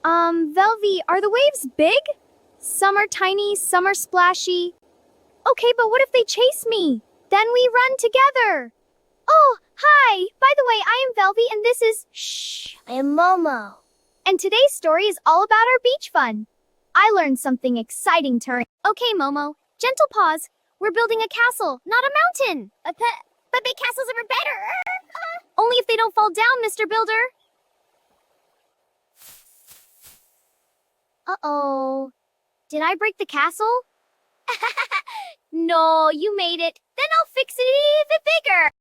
Velvy, are the waves big? Some are tiny, some are splashy. Okay, but what if they chase me? Then we run together. Oh, hi! By the way, I am Velvy and this is... Shh! I am Momo. And today's story is all about our beach fun. I learned something exciting during... Okay, Momo, gentle pause. We're building a castle, not a mountain. But big castles are better. Only if they don't fall down, Mr. Builder. Uh-oh. Did I break the castle? No, you made it. Then I'll fix it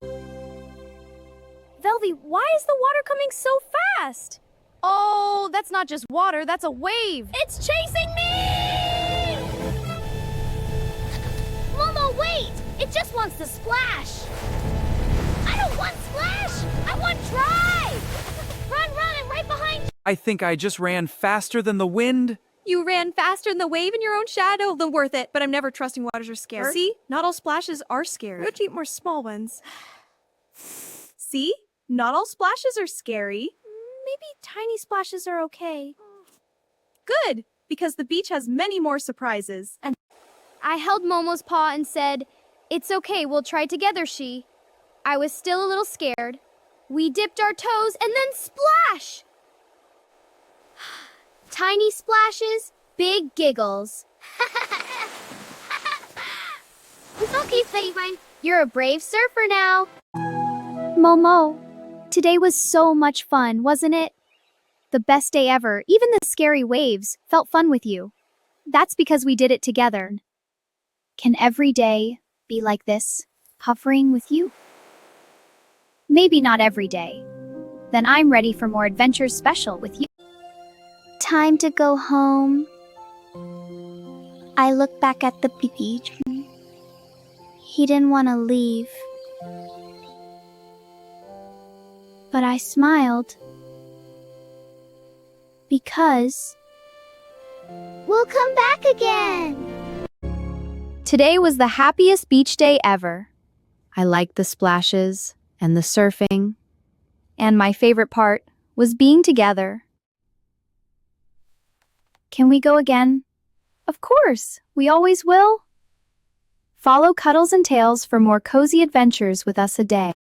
even bigger. Velvy, why is the water coming so fast? Oh, that's not just water, that's a wave. It's chasing me! Momo, wait! It just wants to splash. I don't want splash! I want drive! Run, I'm right behind you! I think I just ran faster than the wind. You ran faster than the wave in your own shadow. Then worth it, but I'm never trusting waters are scary. See? Not all splashes are scary. Go eat more small ones. See? Not all splashes are scary. Maybe tiny splashes are okay. Good, because the beach has many more surprises. And I held Momo's paw and said, "It's okay, we'll try together, she." I was still a little scared. We dipped our toes and then splash! Tiny splashes, big giggles. It's okay, Favorite. You're a brave surfer now. Momo, today was so much fun, wasn't it? The best day ever. Even the scary waves felt fun with you. That's because we did it together. Can every day be like this, hovering with you? Maybe not every day. Then I'm ready for more adventures special with you. Time to go home. I look back at the beach. He didn't want to leave. But I smiled. Because We'll come back again. today was the happiest beach day ever. I liked the splashes and the surfing. And my favorite part was being together. Can we go again? Of course, we always will. Follow Cuddles and Tales for more cozy adventures with us a day.